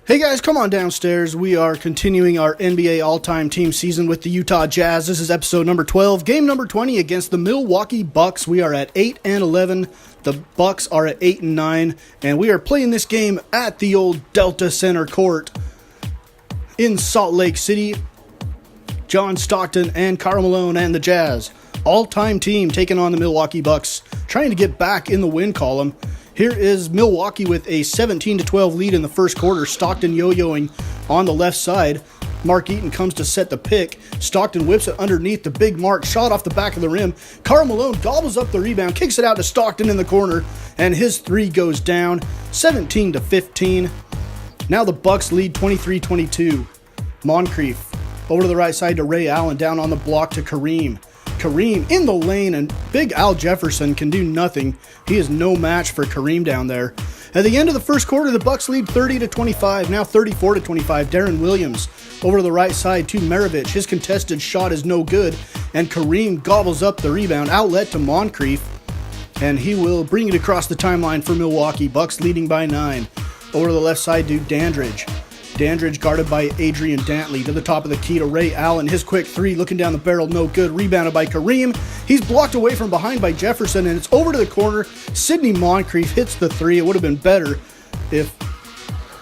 Hey guys, come on downstairs. We are continuing our NBA all-time team season with the Utah Jazz. This is episode number 12, game number 20 against the Milwaukee Bucks. We are at 8-11. The Bucks are at 8-9, and we are playing this game at the old Delta Center Court in Salt Lake City. John Stockton and Karl Malone and the Jazz, all-time team, taking on the Milwaukee Bucks, trying to get back in the win column. Here is Milwaukee with a 17-12 lead in the first quarter. Stockton yo-yoing on the left side. Mark Eaton comes to set the pick. Stockton whips it underneath the big Mark. Shot off the back of the rim. Karl Malone gobbles up the rebound, kicks it out to Stockton in the corner, and his three goes down, 17-15. Now the Bucks lead 23-22. Moncrief over to the right side to Ray Allen, down on the block to Kareem. Kareem in the lane, and big Al Jefferson can do nothing. He is no match for Kareem down there. At the end of the first quarter, the Bucks lead 30-25, now 34-25. Darren Williams over to the right side to Maravich. His contested shot is no good, and Kareem gobbles up the rebound. Outlet to Moncrief, and he will bring it across the timeline for Milwaukee. Bucks leading by 9. Over to the left side to Dandridge. Dandridge guarded by Adrian Dantley to the top of the key to Ray Allen. His quick three looking down the barrel, no good. Rebounded by Kareem. He's blocked away from behind by Jefferson, and it's over to the corner. Sidney Moncrief hits the three. It would have been better if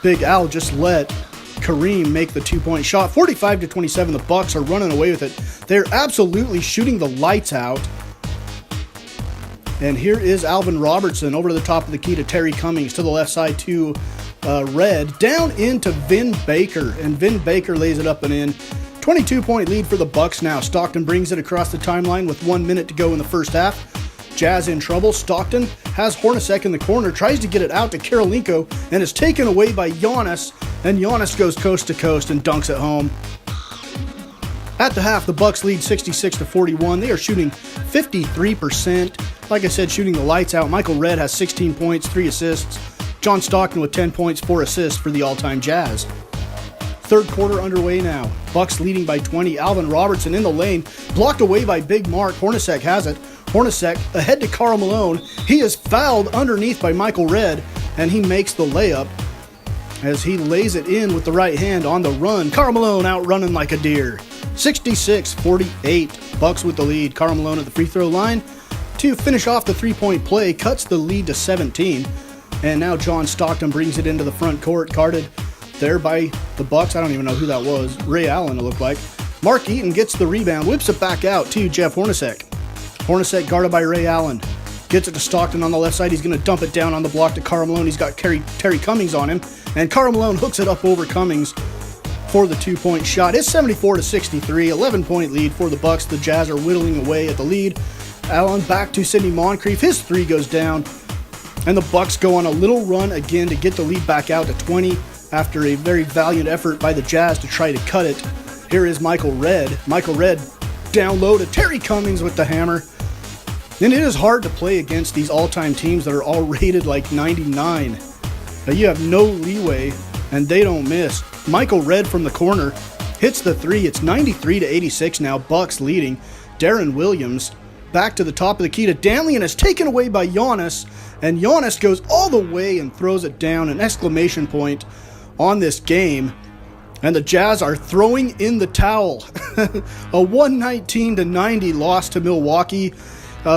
Big Al just let Kareem make the two-point shot. 45-27, the Bucks are running away with it. They're absolutely shooting the lights out. And here is Alvin Robertson over to the top of the key to Terry Cummings, to the left side to Red, down into Vin Baker, and Vin Baker lays it up and in. 22-point lead for the Bucks now. Stockton brings it across the timeline with 1 minute to go in the first half. Jazz in trouble. Stockton has Hornacek in the corner, tries to get it out to Karolinko, and is taken away by Giannis, and Giannis goes coast to coast and dunks it home. At the half, the Bucks lead 66-41. They are shooting 53%. Like I said, shooting the lights out. Michael Redd has 16 points, 3 assists. John Stockton with 10 points, 4 assists for the all-time Jazz. Third quarter underway now. Bucks leading by 20. Alvin Robertson in the lane, blocked away by Big Mark. Hornacek has it. Hornacek ahead to Karl Malone. He is fouled underneath by Michael Redd, and he makes the layup as he lays it in with the right hand on the run. Karl Malone out running like a deer. 66-48. Bucks with the lead. Karl Malone at the free throw line to finish off the three-point play, cuts the lead to 17. And now John Stockton brings it into the front court, guarded there by the Bucks. I don't even know who that was. Ray Allen, it looked like. Mark Eaton gets the rebound, whips it back out to Jeff Hornacek. Hornacek guarded by Ray Allen. Gets it to Stockton on the left side. He's going to dump it down on the block to Karl Malone. He's got Terry Cummings on him. And Karl Malone hooks it up over Cummings for the two-point shot. It's 74-63, 11-point lead for the Bucks. The Jazz are whittling away at the lead. Allen back to Sidney Moncrief. His three goes down. And the Bucks go on a little run again to get the lead back out to 20 after a very valiant effort by the Jazz to try to cut it. Here is Michael Redd. Michael Redd down low to Terry Cummings with the hammer. And it is hard to play against these all-time teams that are all rated like 99. Now you have no leeway, and they don't miss. Michael Redd from the corner hits the three. It's 93-86 now, Bucks leading. Darren Williams back to the top of the key to Dantley, and it's taken away by Giannis. And Giannis goes all the way and throws it down, an exclamation point on this game. And the Jazz are throwing in the towel. A 119-90 loss to Milwaukee.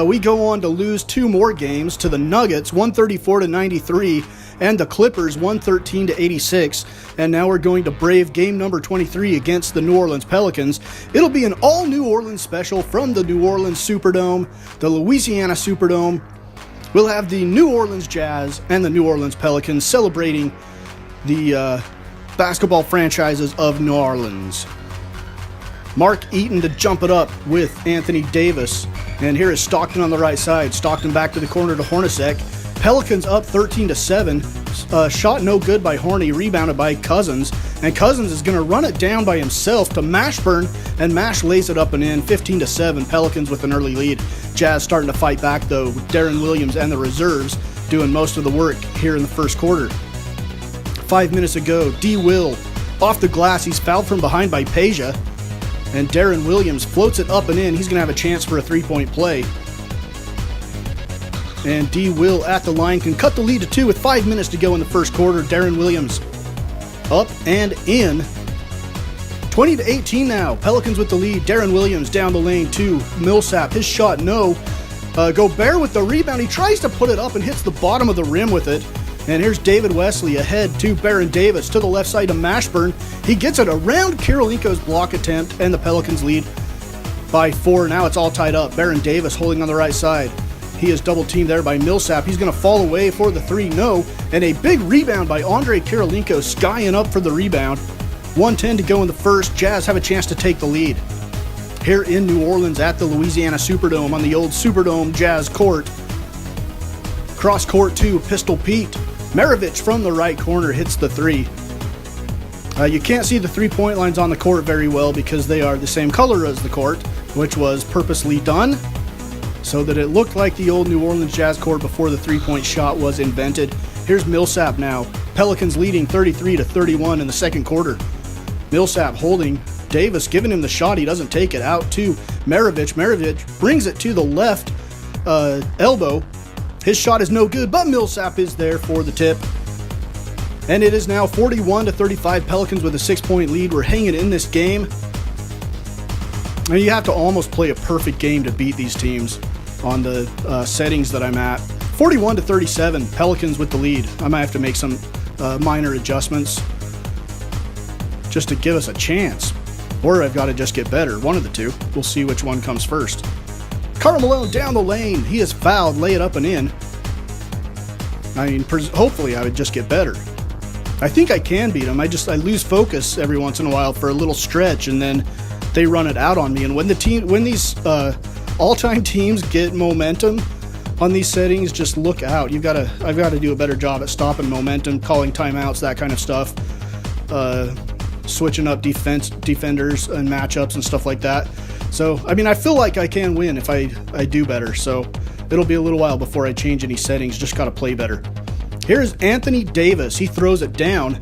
We go on to lose 2 more games to the Nuggets, 134-93, and the Clippers, 113-86. And now we're going to brave game number 23 against the New Orleans Pelicans. It'll be an all-New Orleans special from the New Orleans Superdome, the Louisiana Superdome. We'll have the New Orleans Jazz and the New Orleans Pelicans celebrating the basketball franchises of New Orleans. Mark Eaton to jump it up with Anthony Davis. And here is Stockton on the right side. Stockton back to the corner to Hornacek. Pelicans up 13-7. Shot no good by Horny, rebounded by Cousins. And Cousins is going to run it down by himself to Mashburn, and Mash lays it up and in. 15-7. Pelicans with an early lead. Jazz starting to fight back though, with Darren Williams and the reserves doing most of the work here in the first quarter. 5 minutes ago, D. Will off the glass. He's fouled from behind by Peja, and Darren Williams floats it up and in. He's going to have a chance for a three-point play. And D. Will at the line can cut the lead to 2 with 5 minutes to go in the first quarter. Darren Williams up and in. 20-18 now. Pelicans with the lead. Darren Williams down the lane to Millsap. His shot, no. Gobert with the rebound. He tries to put it up and hits the bottom of the rim with it. And here's David Wesley ahead to Baron Davis to the left side to Mashburn. He gets it around Kirilenko's block attempt, and the Pelicans lead by 4. Now it's all tied up. Baron Davis holding on the right side. He is double teamed there by Millsap. He's going to fall away for the 3, no. And a big rebound by Andre Kirilenko, skying up for the rebound. 1:10 to go in the first. Jazz have a chance to take the lead. Here in New Orleans at the Louisiana Superdome on the old Superdome Jazz court. Cross court to Pistol Pete. Maravich from the right corner hits the 3. You can't see the 3-point lines on the court very well because they are the same color as the court, which was purposely done so that it looked like the old New Orleans Jazz court before the 3-point shot was invented. Here's Millsap now. Pelicans leading 33-31 in the second quarter. Millsap holding. Davis giving him the shot. He doesn't take it. Out to Maravich. Maravich brings it to the left elbow. His shot is no good, but Millsap is there for the tip. And it is now 41-35. Pelicans with a 6-point lead. We're hanging in this game. I mean, you have to almost play a perfect game to beat these teams on the settings that I'm at. 41-37. Pelicans with the lead. I might have to make some minor adjustments just to give us a chance. Or I've got to just get better. One of the two. We'll see which one comes first. Karl Malone down the lane. He is fouled. Lay it up and in. I mean, hopefully I would just get better. I think I can beat them. I lose focus every once in a while for a little stretch, and then they run it out on me. And when these all-time teams get momentum on these settings, just look out. I've got to do a better job at stopping momentum, calling timeouts, that kind of stuff. Switching up defenders and matchups and stuff like that. So, I mean, I feel like I can win if I do better. So, it'll be a little while before I change any settings. Just got to play better. Here's Anthony Davis. He throws it down.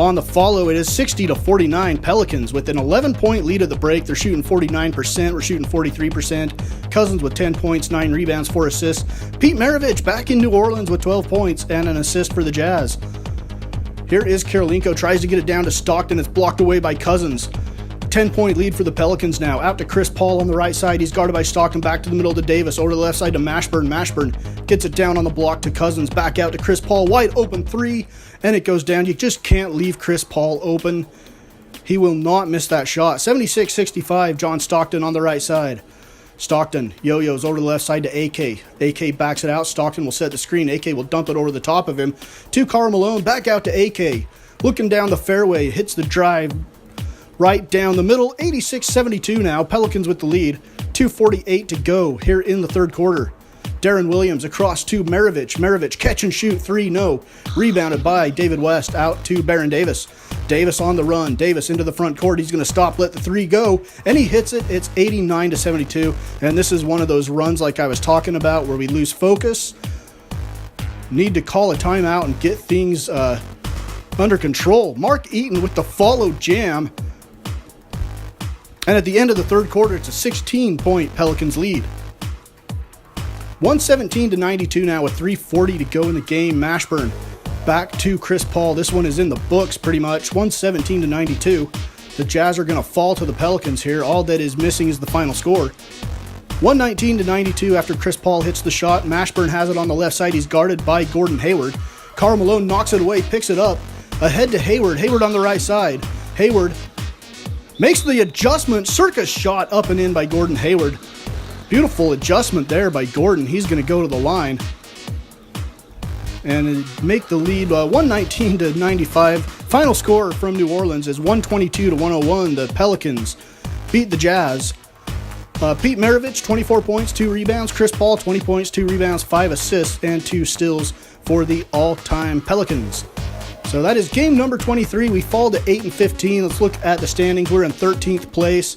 On the follow, it is 60-49. Pelicans with an 11-point lead at the break. They're shooting 49%. We're shooting 43%. Cousins with 10 points, 9 rebounds, 4 assists. Pete Maravich back in New Orleans with 12 points and an assist for the Jazz. Here is Kirilenko. Tries to get it down to Stockton. It's blocked away by Cousins. 10-point lead for the Pelicans now. Out to Chris Paul on the right side. He's guarded by Stockton. Back to the middle to Davis. Over to the left side to Mashburn. Mashburn gets it down on the block to Cousins. Back out to Chris Paul. Wide open 3. And it goes down. You just can't leave Chris Paul open. He will not miss that shot. 76-65. John Stockton on the right side. Stockton yo-yos over to the left side to AK. AK backs it out. Stockton will set the screen. AK will dump it over the top of him to Karl Malone. Back out to AK. Looking down the fairway. Hits the drive right down the middle. 86-72 now. Pelicans with the lead. 2:48 to go here in the third quarter. Darren Williams across to Maravich. Maravich catch and shoot 3, no. Rebounded by David West out to Baron Davis. Davis on the run. Davis into the front court. He's going to stop, let the 3 go, and he hits it. It's 89-72, and this is one of those runs like I was talking about where we lose focus. Need to call a timeout and get things under control. Mark Eaton with the follow jam. And at the end of the third quarter, it's a 16-point Pelicans lead. 117-92 now with 3:40 to go in the game. Mashburn back to Chris Paul. This one is in the books pretty much. 117-92. The Jazz are going to fall to the Pelicans here. All that is missing is the final score. 119-92 after Chris Paul hits the shot. Mashburn has it on the left side. He's guarded by Gordon Hayward. Karl Malone knocks it away, picks it up. Ahead to Hayward. Hayward on the right side. Hayward makes the adjustment. Circus shot up and in by Gordon Hayward. Beautiful adjustment there by Gordon. He's going to go to the line and make the lead 119-95. Final score from New Orleans is 122-101. The Pelicans beat the Jazz. Pete Maravich, 24 points, 2 rebounds. Chris Paul, 20 points, 2 rebounds, 5 assists, and 2 steals for the all-time Pelicans. So that is game number 23. We fall to 8-15. Let's look at the standings. We're in 13th place.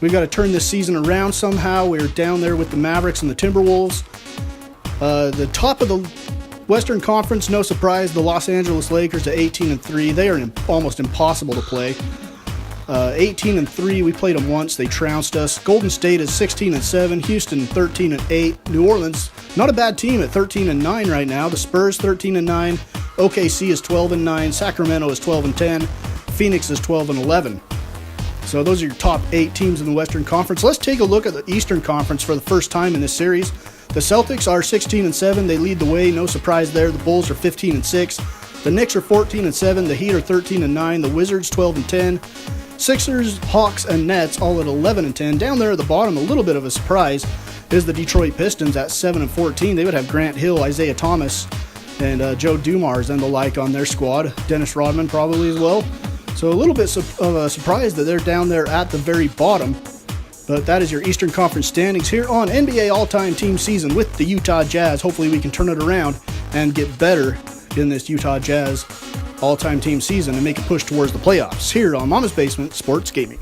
We've got to turn this season around somehow. We're down there with the Mavericks and the Timberwolves. The top of the Western Conference, no surprise, the Los Angeles Lakers at 18-3. They are almost impossible to play. 18-3. We played them once. They trounced us. Golden State is 16-7. Houston 13-8. New Orleans, not a bad team at 13-9 right now. The Spurs 13-9. OKC is 12-9. Sacramento is 12-10. Phoenix is 12-11. So those are your top 8 teams in the Western Conference. Let's take a look at the Eastern Conference for the first time in this series. The Celtics are 16-7. They lead the way. No surprise there. The Bulls are 15-6. The Knicks are 14-7. The Heat are 13-9. The Wizards 12-10. Sixers, Hawks, and Nets all at 11-10. Down there at the bottom, a little bit of a surprise, is the Detroit Pistons at 7-14. They would have Grant Hill, Isaiah Thomas, and Joe Dumars and the like on their squad. Dennis Rodman probably as well. So a little bit of a surprise that they're down there at the very bottom. But that is your Eastern Conference standings here on NBA All-Time Team Season with the Utah Jazz. Hopefully we can turn it around and get better in this Utah Jazz All-Time Team Season and make a push towards the playoffs here on Mama's Basement Sports Gaming.